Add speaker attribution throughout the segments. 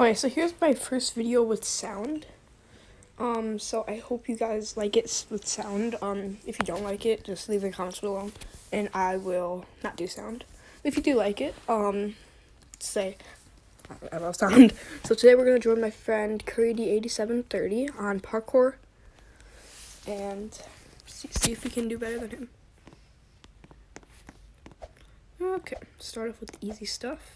Speaker 1: Okay, so here's my first video with sound. So I hope you guys like it with sound. If you don't like it, just leave the comments below, and I will not do sound. If you do like it, say I love sound. So today we're gonna join my friend CurryD8730 on parkour, and see if we can do better than him. Okay, start off with the easy stuff.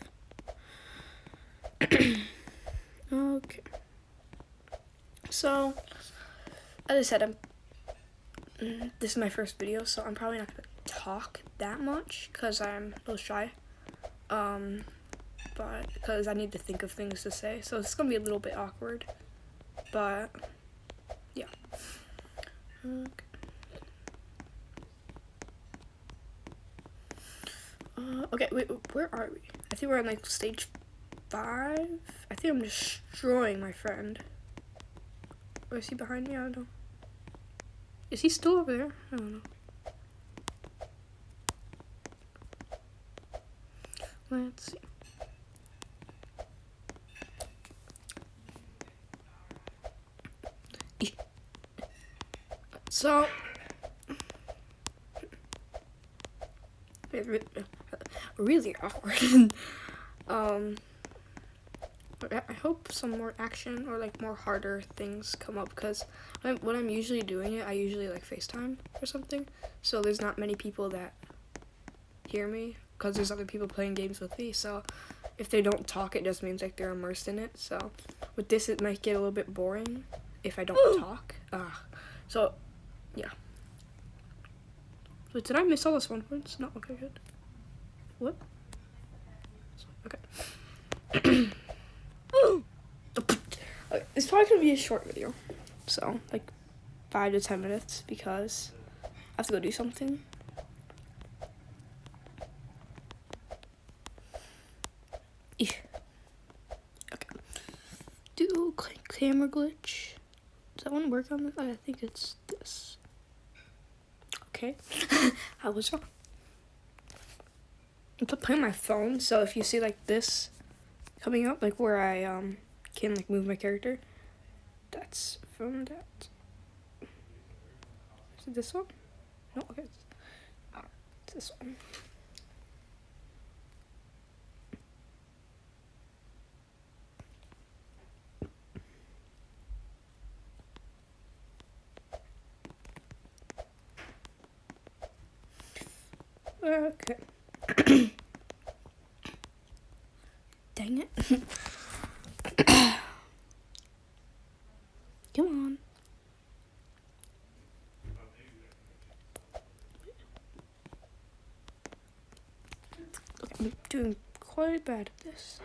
Speaker 1: Okay. So, as I said, this is my first video, so I'm probably not gonna talk that much because I'm a little shy. But because I need to think of things to say, so it's gonna be a little bit awkward. But yeah. Okay. Okay, wait, where are we? I think we're on like stage 5. I think I'm destroying my friend. Or is he behind me? I don't know. Is he still over there? I don't know. Let's see. So, really awkward. I hope some more action or like more harder things come up, because when I'm usually doing it, I usually like FaceTime or something, so there's not many people that hear me because there's other people playing games with me. So if they don't talk, it just means like they're immersed in it. So with this, it might get a little bit boring if I don't talk. So yeah. Wait, did I miss all the spawn points? No. Okay, good. What? Okay. Okay, it's probably gonna be a short video, so like 5 to 10 minutes, because I have to go do something. Okay. Do camera glitch. Does that one work on this? I think it's this. Okay. I was wrong. I'm playing my phone, so if you see like this coming up, like where I can like move my character, that's from that. Is it this one? No, okay. It's this one. Okay. Dang it. Come on. Okay, I'm doing quite bad at this.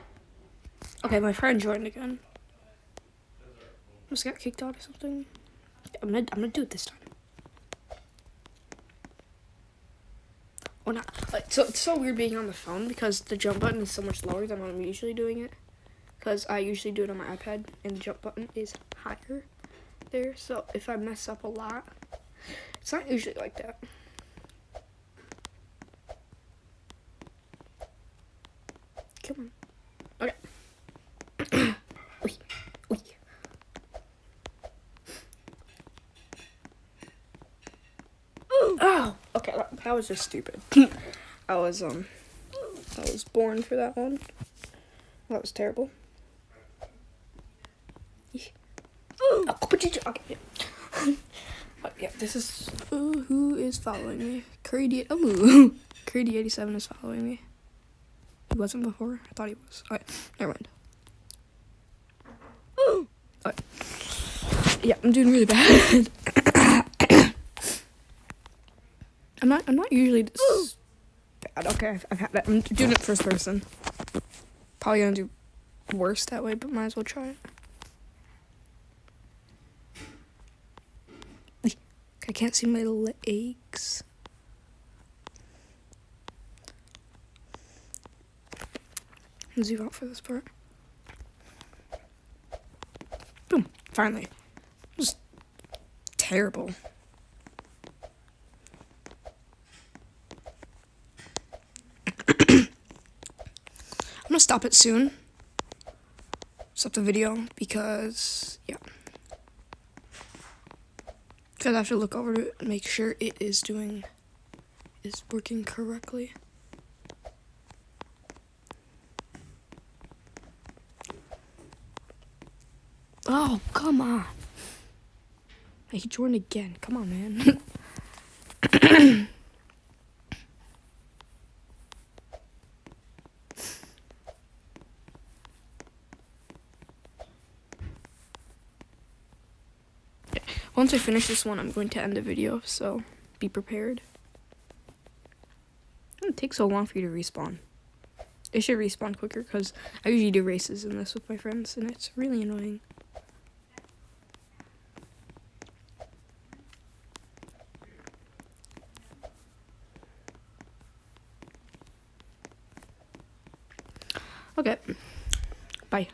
Speaker 1: Okay, my friend joined again. Just got kicked out or something. I'm gonna do it this time. Or not. So it's so weird being on the phone because the jump button is so much lower than when I'm usually doing it. Because I usually do it on my iPad and the jump button is higher there. So if I mess up a lot, it's not usually like that. Come on. Okay. Oy. Oh, okay, that was just stupid. I was born for that one. That was terrible. Oh, okay, yeah. Yeah, this is who is following me? CurryD87 is following me. He wasn't before. I thought he was. Alright, never mind. Alright. Yeah, I'm doing really bad. I'm not usually this bad. Okay, I've had that. I'm doing it first person. Probably gonna do worse that way, but might as well try it. I can't see my legs. Zoom out for this part. Boom! Finally. It was terrible. I'm gonna stop it soon, stop the video because, yeah. Because I have to look over it and make sure it is working correctly. Oh, come on. He joined again. Come on, man. Once I finish this one, I'm going to end the video, so be prepared. It takes so long for you to respawn. It should respawn quicker because I usually do races in this with my friends, and it's really annoying. Okay, bye.